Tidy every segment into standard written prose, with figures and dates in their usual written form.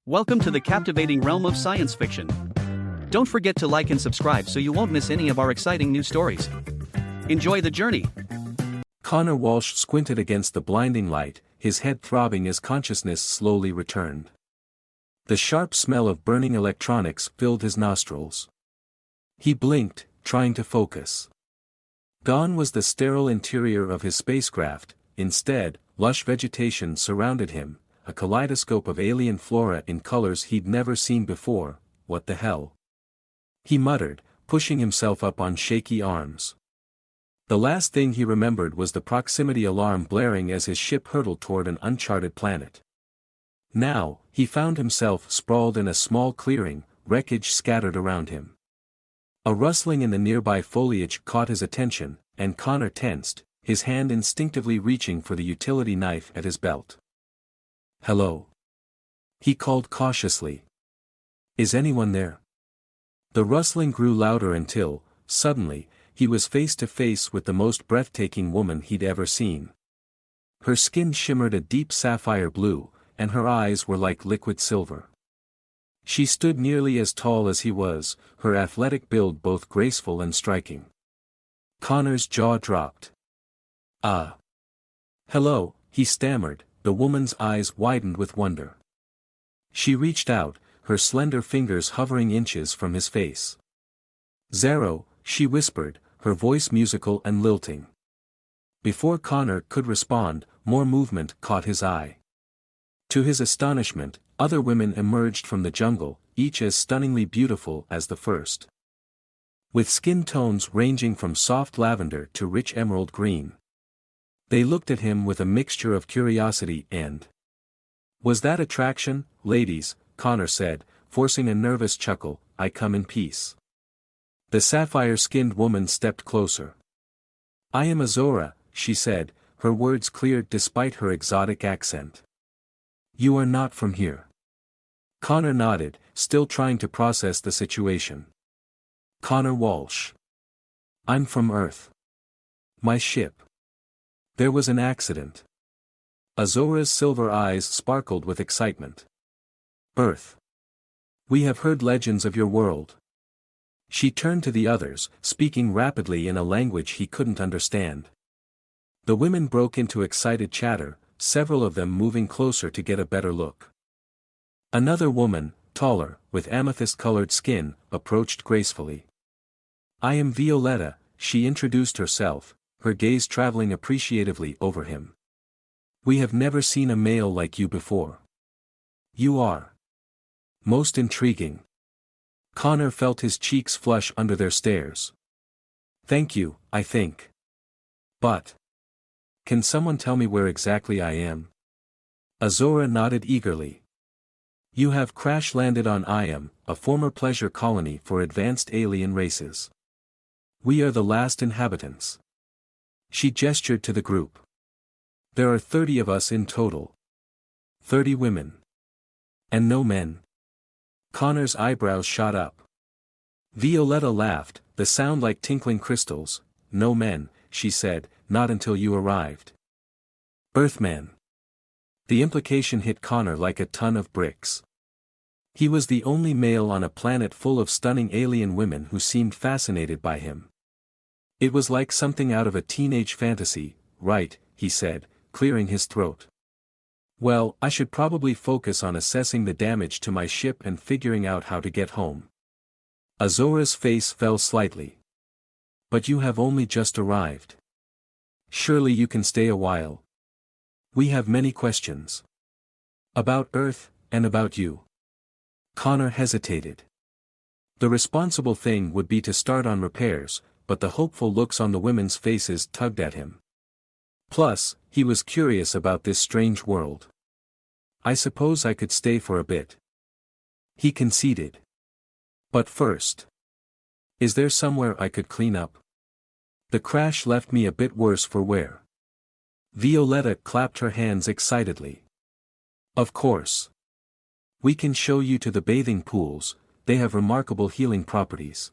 Welcome to the captivating realm of science fiction. Don't forget to like and subscribe so you won't miss any of our exciting new stories. Enjoy the journey. Connor Walsh squinted against the blinding light, his head throbbing as consciousness slowly returned. The sharp smell of burning electronics filled his nostrils. He blinked, trying to focus. Gone was the sterile interior of his spacecraft. Instead, lush vegetation surrounded him, a kaleidoscope of alien flora in colors he'd never seen before. What the hell? He muttered, pushing himself up on shaky arms. The last thing he remembered was the proximity alarm blaring as his ship hurtled toward an uncharted planet. Now, he found himself sprawled in a small clearing, wreckage scattered around him. A rustling in the nearby foliage caught his attention, and Connor tensed, his hand instinctively reaching for the utility knife at his belt. "Hello?" he called cautiously. "Is anyone there?" The rustling grew louder until, suddenly, he was face to face with the most breathtaking woman he'd ever seen. Her skin shimmered a deep sapphire blue, and her eyes were like liquid silver. She stood nearly as tall as he was, her athletic build both graceful and striking. Connor's jaw dropped. "Ah. Hello," he stammered. The woman's eyes widened with wonder. She reached out, her slender fingers hovering inches from his face. "Zero," she whispered, her voice musical and lilting. Before Connor could respond, more movement caught his eye. To his astonishment, other women emerged from the jungle, each as stunningly beautiful as the first. With skin tones ranging from soft lavender to rich emerald green. They looked at him with a mixture of curiosity and "Was that attraction, ladies?" Connor said, forcing a nervous chuckle. "I come in peace." The sapphire-skinned woman stepped closer. "I am Azora," she said, her words cleared despite her exotic accent. "You are not from here." Connor nodded, still trying to process the situation. "Connor Walsh. I'm from Earth. My ship. There was an accident." Azora's silver eyes sparkled with excitement. "Earth. We have heard legends of your world." She turned to the others, speaking rapidly in a language he couldn't understand. The women broke into excited chatter, several of them moving closer to get a better look. Another woman, taller, with amethyst-colored skin, approached gracefully. "I am Violetta," she introduced herself, her gaze traveling appreciatively over him. "We have never seen a male like you before. You are most intriguing." Connor felt his cheeks flush under their stares. "Thank you, I think. But can someone tell me where exactly I am?" Azora nodded eagerly. "You have crash-landed on Iam, a former pleasure colony for advanced alien races. We are the last inhabitants." She gestured to the group. "There are 30 of us in total. 30 women. And no men." Connor's eyebrows shot up. Violetta laughed, the sound like tinkling crystals. "No men," she said, "not until you arrived." Earthman. The implication hit Connor like a ton of bricks. He was the only male on a planet full of stunning alien women who seemed fascinated by him. It was like something out of a teenage fantasy. "Right," he said, clearing his throat. "Well, I should probably focus on assessing the damage to my ship and figuring out how to get home." Azora's face fell slightly. "But you have only just arrived. Surely you can stay a while. We have many questions. About Earth, and about you." Connor hesitated. The responsible thing would be to start on repairs, but the hopeful looks on the women's faces tugged at him. Plus, he was curious about this strange world. "I suppose I could stay for a bit," he conceded. "But first, is there somewhere I could clean up? The crash left me a bit worse for wear." Violetta clapped her hands excitedly. "Of course. We can show you to the bathing pools, they have remarkable healing properties."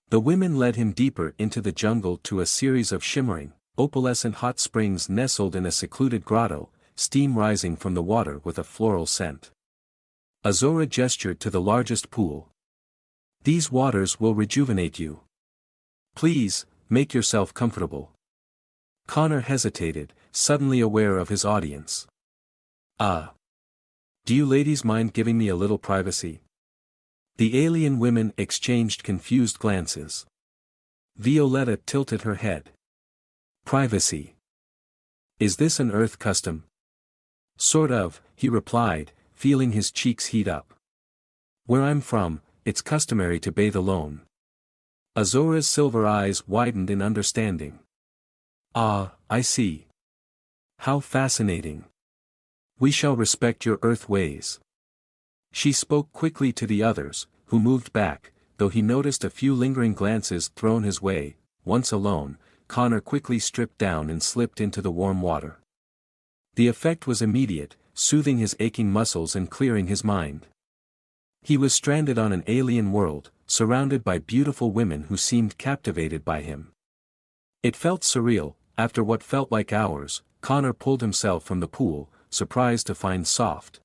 The women led him deeper into the jungle to a series of shimmering, opalescent hot springs nestled in a secluded grotto, steam rising from the water with a floral scent. Azora gestured to the largest pool. These waters will rejuvenate you. Please, make yourself comfortable. Connor hesitated, suddenly aware of his audience. Ah. Do you ladies mind giving me a little privacy? The alien women exchanged confused glances. Violetta tilted her head. Privacy. Is this an Earth custom? Sort of, he replied, feeling his cheeks heat up. Where I'm from, it's customary to bathe alone. Azora's silver eyes widened in understanding. Ah, I see. How fascinating. We shall respect your Earth ways. She spoke quickly to the others, who moved back, though he noticed a few lingering glances thrown his way. Once alone, Connor quickly stripped down and slipped into the warm water. The effect was immediate, soothing his aching muscles and clearing his mind. He was stranded on an alien world, surrounded by beautiful women who seemed captivated by him. It felt surreal. After what felt like hours, Connor pulled himself from the pool, surprised to find soft,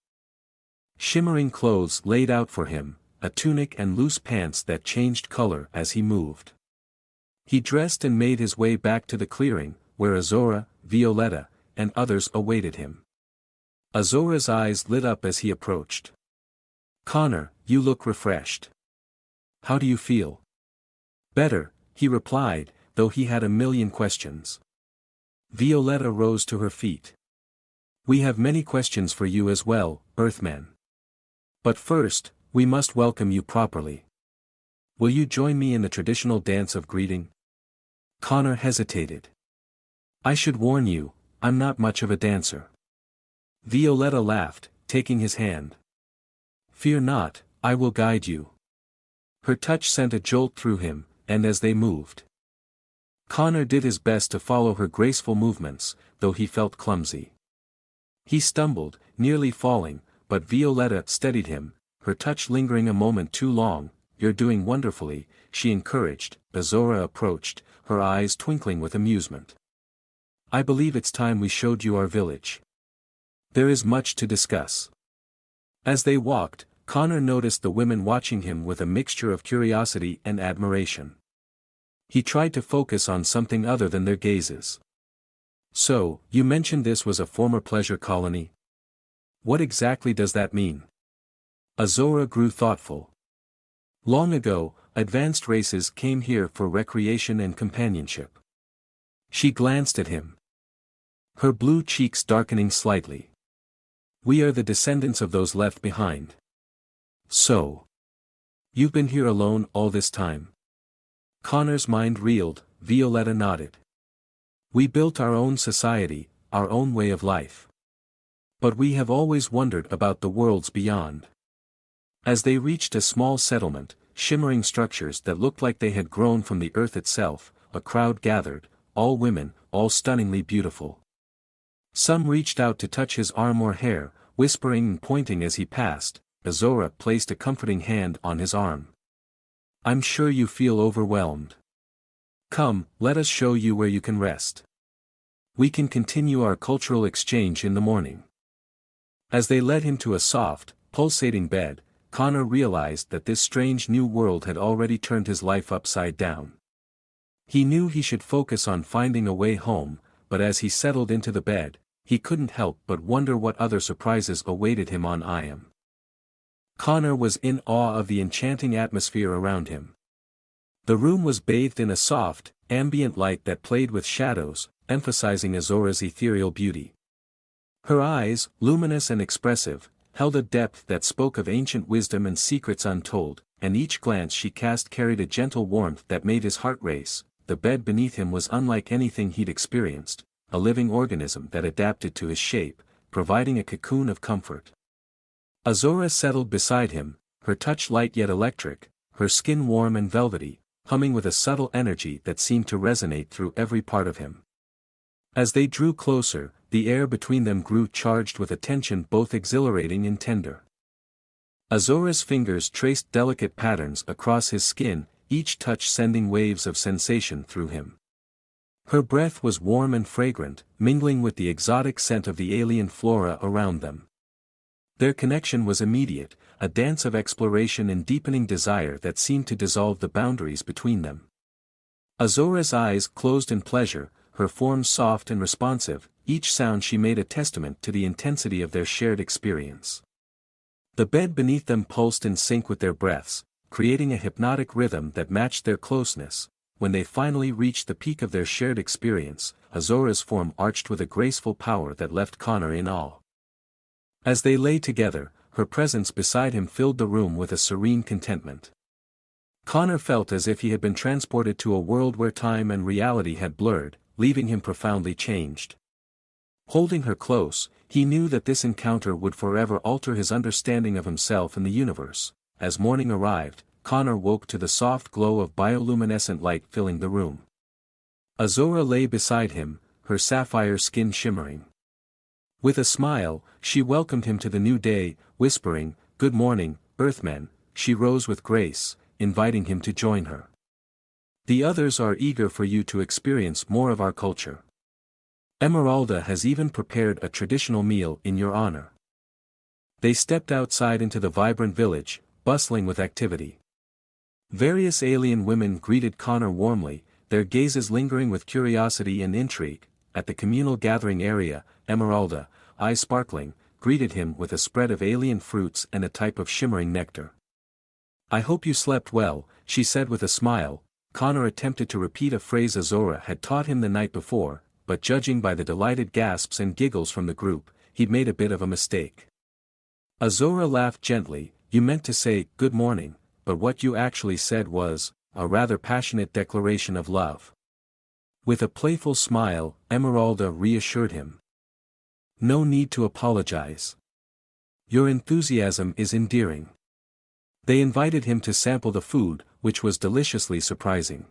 shimmering clothes laid out for him, a tunic and loose pants that changed color as he moved. He dressed and made his way back to the clearing, where Azora, Violetta, and others awaited him. Azora's eyes lit up as he approached. Connor, you look refreshed. How do you feel? Better, he replied, though he had a million questions. Violetta rose to her feet. We have many questions for you as well, Earthman. But first, we must welcome you properly. Will you join me in the traditional dance of greeting? Connor hesitated. I should warn you, I'm not much of a dancer. Violetta laughed, taking his hand. Fear not, I will guide you. Her touch sent a jolt through him, and as they moved, Connor did his best to follow her graceful movements, though he felt clumsy. He stumbled, nearly falling, but Violetta steadied him, her touch lingering a moment too long. You're doing wonderfully, she encouraged. Azora approached, her eyes twinkling with amusement. I believe it's time we showed you our village. There is much to discuss. As they walked, Connor noticed the women watching him with a mixture of curiosity and admiration. He tried to focus on something other than their gazes. So, you mentioned this was a former pleasure colony? What exactly does that mean? Azora grew thoughtful. Long ago, advanced races came here for recreation and companionship. She glanced at him, her blue cheeks darkening slightly. We are the descendants of those left behind. So, you've been here alone all this time? Connor's mind reeled. Violetta nodded. We built our own society, our own way of life. But we have always wondered about the worlds beyond. As they reached a small settlement, shimmering structures that looked like they had grown from the earth itself, a crowd gathered, all women, all stunningly beautiful. Some reached out to touch his arm or hair, whispering and pointing as he passed. Azora placed a comforting hand on his arm. I'm sure you feel overwhelmed. Come, let us show you where you can rest. We can continue our cultural exchange in the morning. As they led him to a soft, pulsating bed, Connor realized that this strange new world had already turned his life upside down. He knew he should focus on finding a way home, but as he settled into the bed, he couldn't help but wonder what other surprises awaited him on Iam. Connor was in awe of the enchanting atmosphere around him. The room was bathed in a soft, ambient light that played with shadows, emphasizing Azora's ethereal beauty. Her eyes, luminous and expressive, held a depth that spoke of ancient wisdom and secrets untold, and each glance she cast carried a gentle warmth that made his heart race. The bed beneath him was unlike anything he'd experienced, a living organism that adapted to his shape, providing a cocoon of comfort. Azora settled beside him, her touch light yet electric, her skin warm and velvety, humming with a subtle energy that seemed to resonate through every part of him. As they drew closer, the air between them grew charged with a tension both exhilarating and tender. Azora's fingers traced delicate patterns across his skin, each touch sending waves of sensation through him. Her breath was warm and fragrant, mingling with the exotic scent of the alien flora around them. Their connection was immediate, a dance of exploration and deepening desire that seemed to dissolve the boundaries between them. Azora's eyes closed in pleasure, her form soft and responsive, each sound she made a testament to the intensity of their shared experience. The bed beneath them pulsed in sync with their breaths, creating a hypnotic rhythm that matched their closeness. When they finally reached the peak of their shared experience, Azora's form arched with a graceful power that left Connor in awe. As they lay together, her presence beside him filled the room with a serene contentment. Connor felt as if he had been transported to a world where time and reality had blurred, leaving him profoundly changed. Holding her close, he knew that this encounter would forever alter his understanding of himself and the universe. As morning arrived, Connor woke to the soft glow of bioluminescent light filling the room. Azora lay beside him, her sapphire skin shimmering. With a smile, she welcomed him to the new day, whispering, "Good morning, Earthmen." She rose with grace, inviting him to join her. "The others are eager for you to experience more of our culture. Emeralda has even prepared a traditional meal in your honor." They stepped outside into the vibrant village, bustling with activity. Various alien women greeted Connor warmly, their gazes lingering with curiosity and intrigue. At the communal gathering area, Emeralda, eyes sparkling, greeted him with a spread of alien fruits and a type of shimmering nectar. "I hope you slept well," she said with a smile. Connor attempted to repeat a phrase Azora had taught him the night before, but judging by the delighted gasps and giggles from the group, he'd made a bit of a mistake. Azora laughed gently. "You meant to say, 'Good morning,' but what you actually said was, a rather passionate declaration of love." With a playful smile, Emeralda reassured him. "No need to apologize. Your enthusiasm is endearing." They invited him to sample the food, which was deliciously surprising.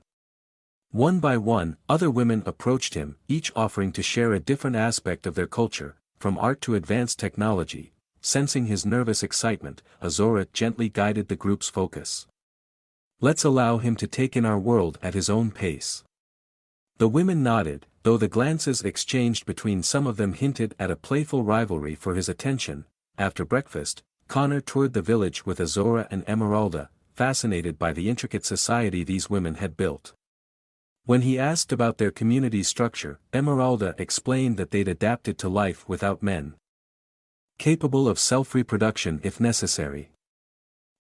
One by one, other women approached him, each offering to share a different aspect of their culture, from art to advanced technology. Sensing his nervous excitement, Azora gently guided the group's focus. "Let's allow him to take in our world at his own pace." The women nodded, though the glances exchanged between some of them hinted at a playful rivalry for his attention. After breakfast, Connor toured the village with Azora and Emeralda, fascinated by the intricate society these women had built. When he asked about their community structure, Emeralda explained that they'd adapted to life without men, capable of self-reproduction if necessary.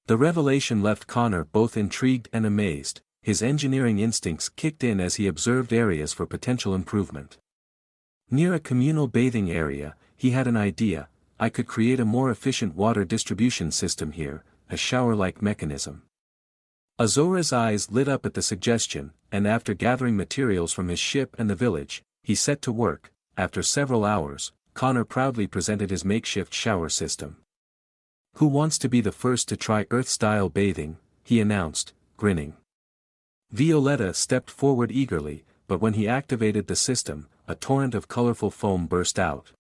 The revelation left Connor both intrigued and amazed. His engineering instincts kicked in as he observed areas for potential improvement. Near a communal bathing area, he had an idea: "I could create a more efficient water distribution system here, a shower-like mechanism." Azora's eyes lit up at the suggestion, and after gathering materials from his ship and the village, he set to work. After several hours, Connor proudly presented his makeshift shower system. "Who wants to be the first to try Earth-style bathing?" he announced, grinning. Violetta stepped forward eagerly, but when he activated the system, a torrent of colorful foam burst out.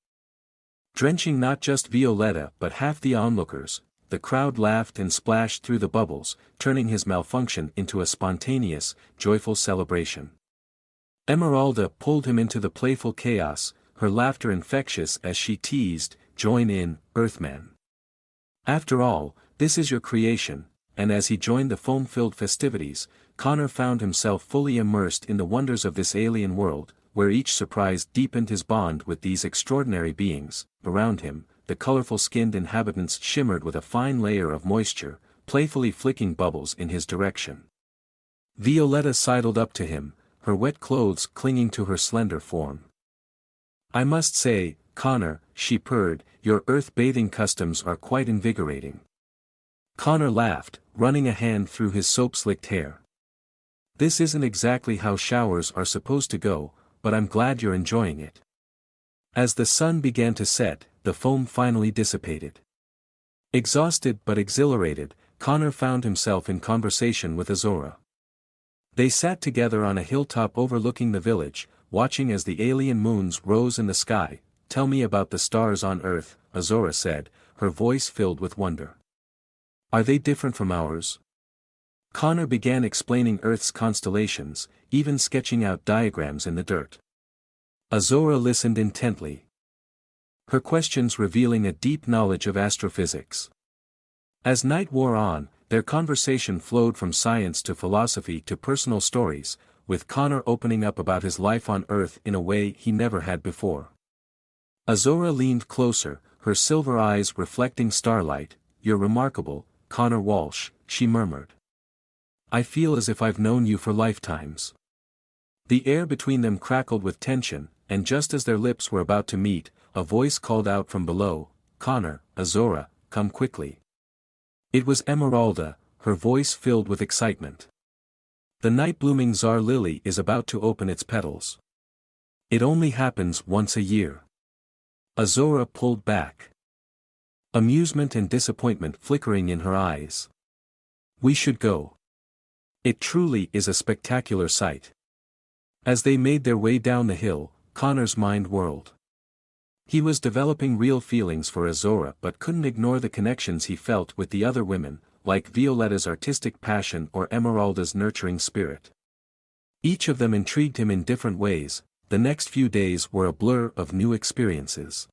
Drenching not just Violetta but half the onlookers, the crowd laughed and splashed through the bubbles, turning his malfunction into a spontaneous, joyful celebration. Emeralda pulled him into the playful chaos, her laughter infectious as she teased, "Join in, Earthman. After all, this is your creation." And as he joined the foam-filled festivities, Connor found himself fully immersed in the wonders of this alien world, where each surprise deepened his bond with these extraordinary beings. Around him, the colorful-skinned inhabitants shimmered with a fine layer of moisture, playfully flicking bubbles in his direction. Violetta sidled up to him, her wet clothes clinging to her slender form. "I must say, Connor," she purred, "your earth-bathing customs are quite invigorating." Connor laughed, running a hand through his soap-slicked hair. "This isn't exactly how showers are supposed to go, but I'm glad you're enjoying it." As the sun began to set, the foam finally dissipated. Exhausted but exhilarated, Connor found himself in conversation with Azora. They sat together on a hilltop overlooking the village, watching as the alien moons rose in the sky. "Tell me about the stars on Earth," Azora said, her voice filled with wonder. "Are they different from ours?" Connor began explaining Earth's constellations, even sketching out diagrams in the dirt. Azora listened intently. her questions revealing a deep knowledge of astrophysics. As night wore on, their conversation flowed from science to philosophy to personal stories, with Connor opening up about his life on Earth in a way he never had before. Azora leaned closer, her silver eyes reflecting starlight. "You're remarkable, Connor Walsh," she murmured. "I feel as if I've known you for lifetimes." The air between them crackled with tension, and just as their lips were about to meet, a voice called out from below, "Connor, Azora, come quickly." It was Emeralda, her voice filled with excitement. "The night-blooming Czar lily is about to open its petals. It only happens once a year." Azora pulled back, amusement and disappointment flickering in her eyes. "We should go. It truly is a spectacular sight." As they made their way down the hill, Connor's mind whirled. He was developing real feelings for Azora but couldn't ignore the connections he felt with the other women, like Violetta's artistic passion or Emeralda's nurturing spirit. Each of them intrigued him in different ways. The next few days were a blur of new experiences.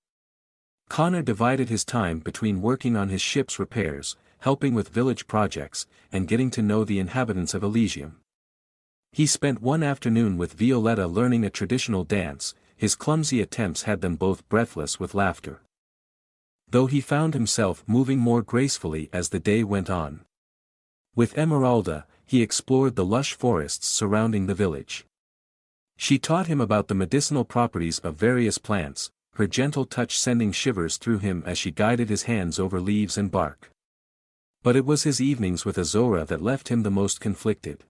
Connor divided his time between working on his ship's repairs, helping with village projects, and getting to know the inhabitants of Elysium. He spent one afternoon with Violetta learning a traditional dance. His clumsy attempts had them both breathless with laughter, though he found himself moving more gracefully as the day went on. With Emeralda, he explored the lush forests surrounding the village. She taught him about the medicinal properties of various plants, her gentle touch sending shivers through him as she guided his hands over leaves and bark. But it was his evenings with Azora that left him the most conflicted.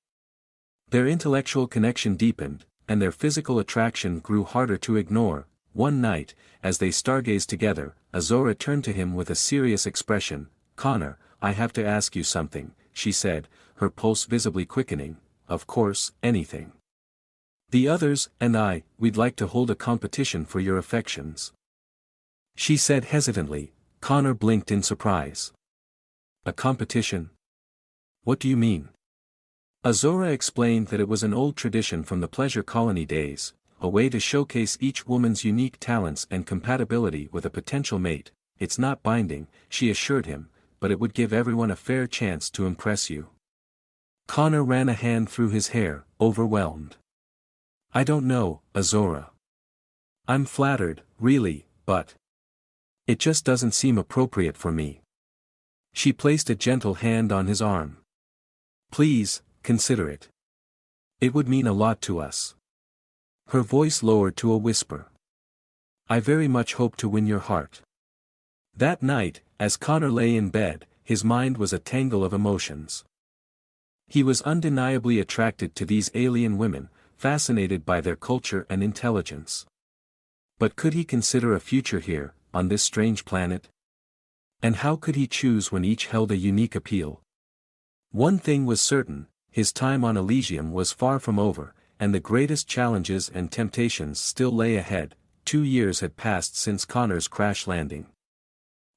Their intellectual connection deepened, and their physical attraction grew harder to ignore. One night, as they stargazed together, Azora turned to him with a serious expression. "Connor, I have to ask you something," she said, her pulse visibly quickening. "Of course, anything. The others and we'd like to hold a competition for your affections," she said hesitantly. Connor blinked in surprise. "A competition? What do you mean?" Azora explained that it was an old tradition from the pleasure colony days, a way to showcase each woman's unique talents and compatibility with a potential mate. "It's not binding," she assured him, "but it would give everyone a fair chance to impress you." Connor ran a hand through his hair, overwhelmed. "I don't know, Azora. I'm flattered, really, but it just doesn't seem appropriate for me." She placed a gentle hand on his arm. "Please, consider it. It would mean a lot to us." Her voice lowered to a whisper. "I very much hope to win your heart." That night, as Connor lay in bed, his mind was a tangle of emotions. He was undeniably attracted to these alien women, fascinated by their culture and intelligence. But could he consider a future here, on this strange planet? And how could he choose when each held a unique appeal? One thing was certain, his time on Elysium was far from over, and the greatest challenges and temptations still lay ahead. 2 years had passed since Connor's crash landing.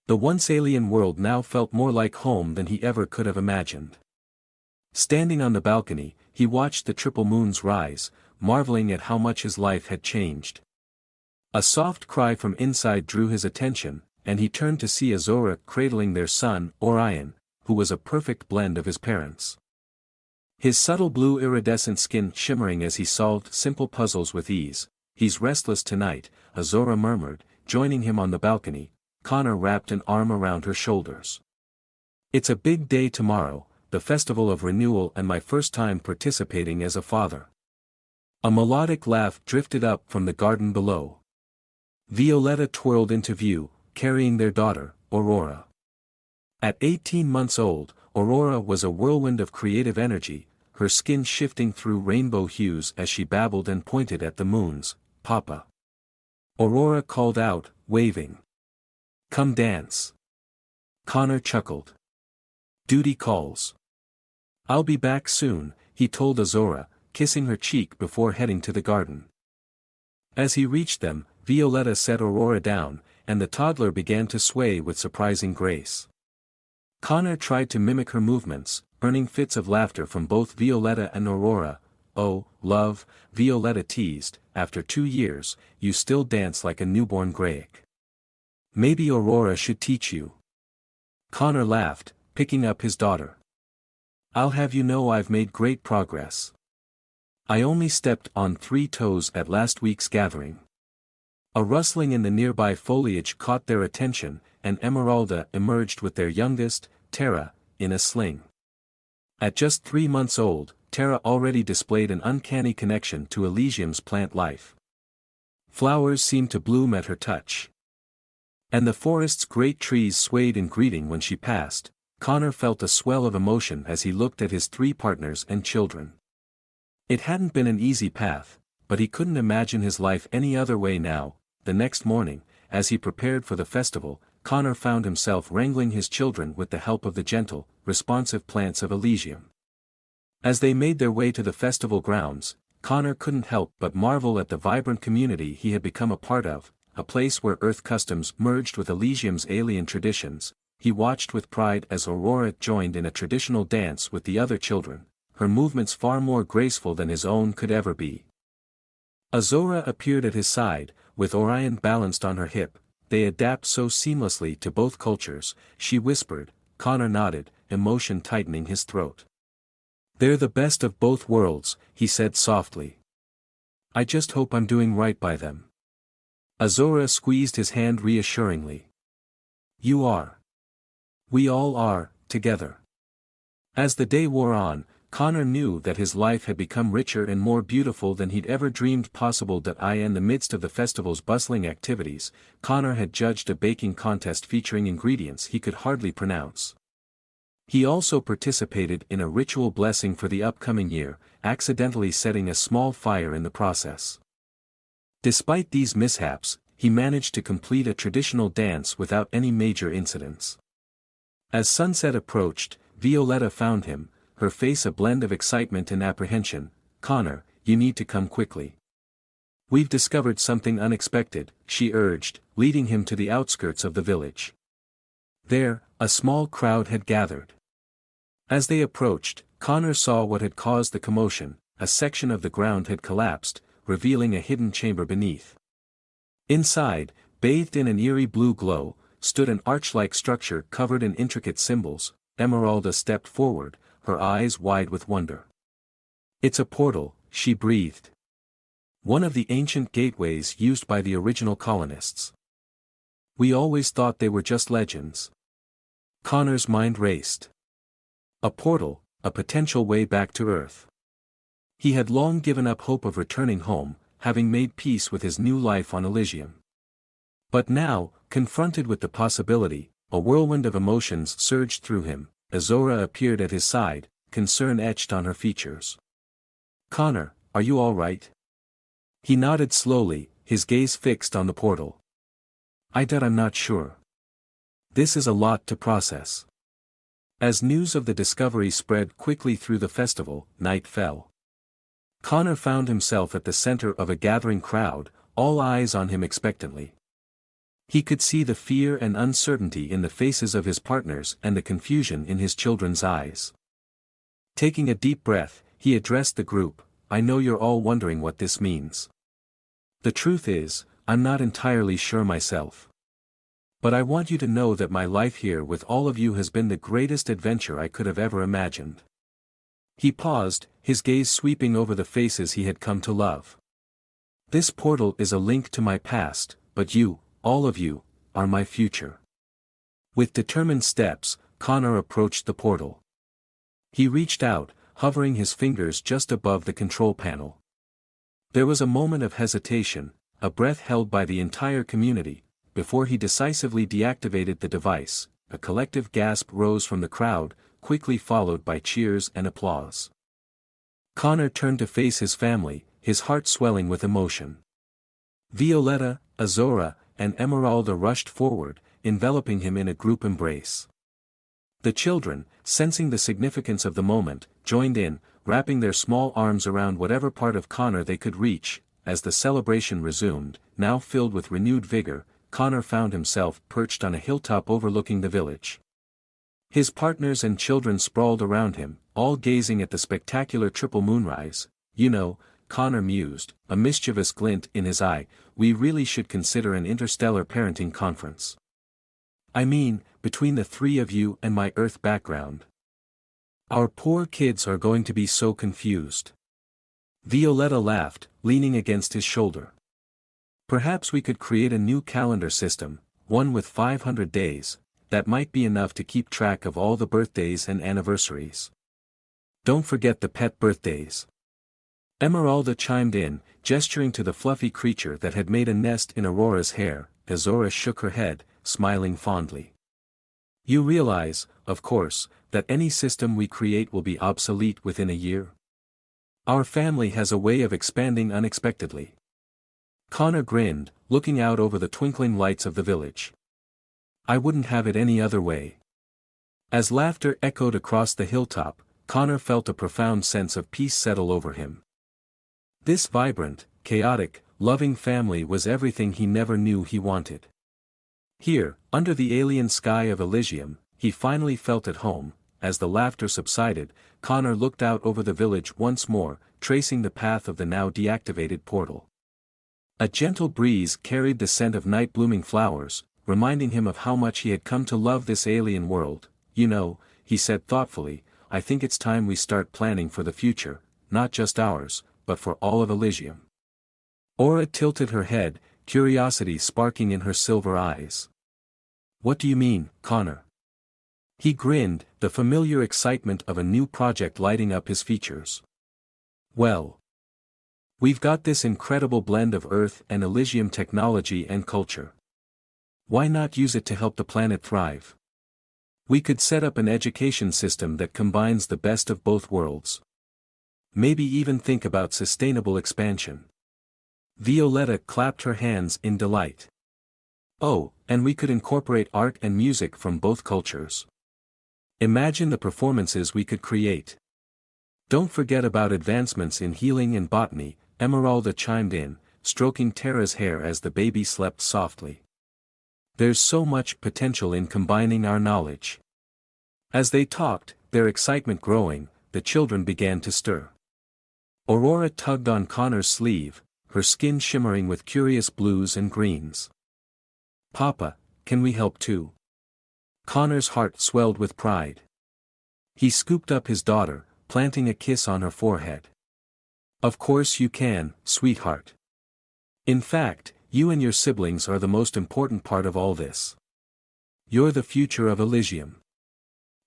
The once alien world now felt more like home than he ever could have imagined. Standing on the balcony, he watched the triple moons rise, marveling at how much his life had changed. A soft cry from inside drew his attention, and he turned to see Azora cradling their son, Orion, who was a perfect blend of his parents. His subtle blue iridescent skin shimmering as he solved simple puzzles with ease. "He's restless tonight," Azora murmured, joining him on the balcony. Connor wrapped an arm around her shoulders. "It's a big day tomorrow, the festival of renewal and my first time participating as a father." A melodic laugh drifted up from the garden below. Violetta twirled into view, carrying their daughter, Aurora. At 18 months old, Aurora was a whirlwind of creative energy, her skin shifting through rainbow hues as she babbled and pointed at the moons. "Papa." Aurora called out, waving. "Come dance." Connor chuckled. "Duty calls." "I'll be back soon," he told Azora, kissing her cheek before heading to the garden. As he reached them, Violetta set Aurora down, and the toddler began to sway with surprising grace. Connor tried to mimic her movements, earning fits of laughter from both Violetta and Aurora. "Oh, love," Violetta teased, "after 2 years, you still dance like a newborn Graic." Maybe Aurora should teach you. Connor laughed, picking up his daughter. I'll have you know I've made great progress. I only stepped on 3 toes at last week's gathering. A rustling in the nearby foliage caught their attention, and Emeralda emerged with their youngest, Terra, in a sling. At just 3 months old, Terra already displayed an uncanny connection to Elysium's plant life. Flowers seemed to bloom at her touch. And the forest's great trees swayed in greeting when she passed. Connor felt a swell of emotion as he looked at his 3 partners and children. It hadn't been an easy path, but he couldn't imagine his life any other way now. The next morning, as he prepared for the festival, Connor found himself wrangling his children with the help of the gentle, responsive plants of Elysium. As they made their way to the festival grounds, Connor couldn't help but marvel at the vibrant community he had become a part of, a place where Earth customs merged with Elysium's alien traditions. He watched with pride as Aurora joined in a traditional dance with the other children, her movements far more graceful than his own could ever be. Azora appeared at his side, with Orion balanced on her hip. They adapt so seamlessly to both cultures, she whispered. Connor nodded, emotion tightening his throat. They're the best of both worlds, he said softly. I just hope I'm doing right by them. Azora squeezed his hand reassuringly. You are. We all are, together. As the day wore on, Connor knew that his life had become richer and more beautiful than he'd ever dreamed possible. In the midst of the festival's bustling activities, Connor had judged a baking contest featuring ingredients he could hardly pronounce. He also participated in a ritual blessing for the upcoming year, accidentally setting a small fire in the process. Despite these mishaps, he managed to complete a traditional dance without any major incidents. As sunset approached, Violetta found him, her face a blend of excitement and apprehension. Connor, you need to come quickly. We've discovered something unexpected, she urged, leading him to the outskirts of the village. There, a small crowd had gathered. As they approached, Connor saw what had caused the commotion. A section of the ground had collapsed, revealing a hidden chamber beneath. Inside, bathed in an eerie blue glow, stood an arch-like structure covered in intricate symbols. Emeralda stepped forward, her eyes wide with wonder. It's a portal, she breathed. One of the ancient gateways used by the original colonists. We always thought they were just legends. Connor's mind raced. A portal, a potential way back to Earth. He had long given up hope of returning home, having made peace with his new life on Elysium. But now, confronted with the possibility, a whirlwind of emotions surged through him. Azora appeared at his side, concern etched on her features. Connor, are you all right? He nodded slowly, his gaze fixed on the portal. I'm not sure. This is a lot to process. As news of the discovery spread quickly through the festival, night fell. Connor found himself at the center of a gathering crowd, all eyes on him expectantly. He could see the fear and uncertainty in the faces of his partners and the confusion in his children's eyes. Taking a deep breath, he addressed the group. I know you're all wondering what this means. The truth is, I'm not entirely sure myself. But I want you to know that my life here with all of you has been the greatest adventure I could have ever imagined. He paused, his gaze sweeping over the faces he had come to love. This portal is a link to my past, but you, all of you, are my future. With determined steps, Connor approached the portal. He reached out, hovering his fingers just above the control panel. There was a moment of hesitation, a breath held by the entire community, before he decisively deactivated the device. A collective gasp rose from the crowd, quickly followed by cheers and applause. Connor turned to face his family, his heart swelling with emotion. Violetta, Azora, and Emeralda rushed forward, enveloping him in a group embrace. The children, sensing the significance of the moment, joined in, wrapping their small arms around whatever part of Connor they could reach. As the celebration resumed, now filled with renewed vigor, Connor found himself perched on a hilltop overlooking the village. His partners and children sprawled around him, all gazing at the spectacular triple moonrise. You know, Connor mused, a mischievous glint in his eye, we really should consider an interstellar parenting conference. I mean, between the three of you and my Earth background. Our poor kids are going to be so confused. Violetta laughed, leaning against his shoulder. Perhaps we could create a new calendar system, one with 500 days, that might be enough to keep track of all the birthdays and anniversaries. Don't forget the pet birthdays. Emeralda chimed in, gesturing to the fluffy creature that had made a nest in Aurora's hair. Azora shook her head, smiling fondly. You realize, of course, that any system we create will be obsolete within a year? Our family has a way of expanding unexpectedly. Connor grinned, looking out over the twinkling lights of the village. I wouldn't have it any other way. As laughter echoed across the hilltop, Connor felt a profound sense of peace settle over him. This vibrant, chaotic, loving family was everything he never knew he wanted. Here, under the alien sky of Elysium, he finally felt at home. As the laughter subsided, Connor looked out over the village once more, tracing the path of the now deactivated portal. A gentle breeze carried the scent of night-blooming flowers, reminding him of how much he had come to love this alien world. You know, he said thoughtfully, I think it's time we start planning for the future, not just ours, but for all of Elysium. Aura tilted her head, curiosity sparking in her silver eyes. What do you mean, Connor? He grinned, the familiar excitement of a new project lighting up his features. Well, we've got this incredible blend of Earth and Elysium technology and culture. Why not use it to help the planet thrive? We could set up an education system that combines the best of both worlds. Maybe even think about sustainable expansion. Violetta clapped her hands in delight. Oh, and we could incorporate art and music from both cultures. Imagine the performances we could create. Don't forget about advancements in healing and botany, Emeralda chimed in, stroking Terra's hair as the baby slept softly. There's so much potential in combining our knowledge. As they talked, their excitement growing, the children began to stir. Aurora tugged on Connor's sleeve, her skin shimmering with curious blues and greens. Papa, can we help too? Connor's heart swelled with pride. He scooped up his daughter, planting a kiss on her forehead. Of course you can, sweetheart. In fact, you and your siblings are the most important part of all this. You're the future of Elysium.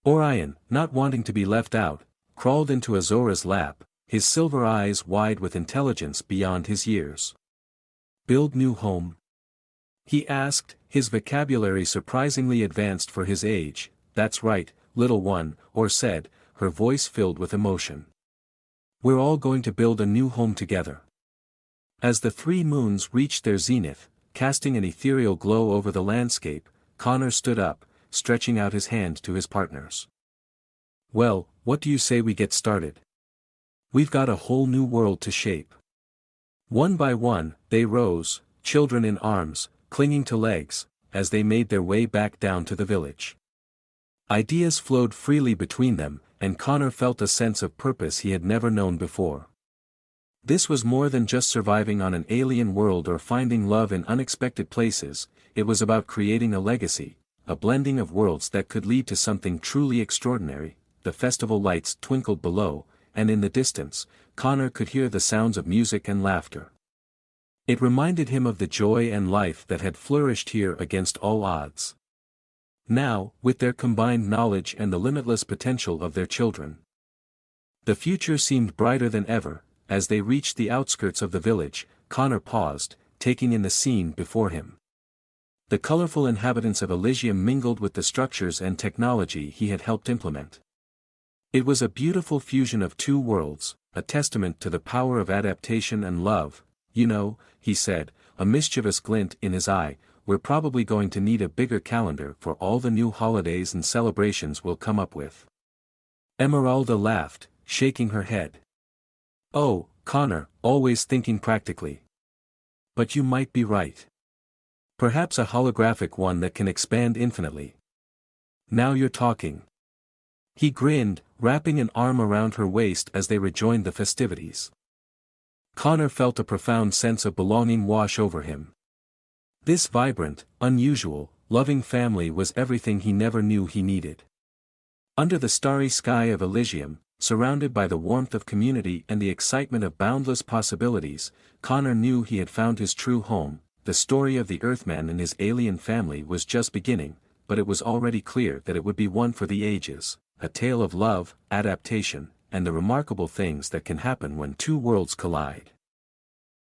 Orion, not wanting to be left out, crawled into Azora's lap, his silver eyes wide with intelligence beyond his years. Build new home? He asked, his vocabulary surprisingly advanced for his age. That's right, little one, or said, her voice filled with emotion. We're all going to build a new home together. As the three moons reached their zenith, casting an ethereal glow over the landscape, Connor stood up, stretching out his hand to his partners. Well, what do you say we get started? We've got a whole new world to shape. One by one, they rose, children in arms, clinging to legs, as they made their way back down to the village. Ideas flowed freely between them, and Connor felt a sense of purpose he had never known before. This was more than just surviving on an alien world or finding love in unexpected places, it was about creating a legacy, a blending of worlds that could lead to something truly extraordinary. The festival lights twinkled below, and in the distance, Connor could hear the sounds of music and laughter. It reminded him of the joy and life that had flourished here against all odds. Now, with their combined knowledge and the limitless potential of their children, the future seemed brighter than ever. As they reached the outskirts of the village, Connor paused, taking in the scene before him. The colorful inhabitants of Elysium mingled with the structures and technology he had helped implement. It was a beautiful fusion of two worlds, a testament to the power of adaptation and love. You know, he said, a mischievous glint in his eye, we're probably going to need a bigger calendar for all the new holidays and celebrations we'll come up with. Emeralda laughed, shaking her head. Oh, Connor, always thinking practically. But you might be right. Perhaps a holographic one that can expand infinitely. Now you're talking. He grinned, wrapping an arm around her waist as they rejoined the festivities. Connor felt a profound sense of belonging wash over him. This vibrant, unusual, Loving family was everything he never knew he needed. Under the starry sky of Elysium, surrounded by the warmth of community and the excitement of boundless possibilities, Connor knew he had found his true home. The story of the Earthman and his alien family was just beginning, but it was already clear that it would be one for the ages, a tale of love, adaptation, and the remarkable things that can happen when two worlds collide.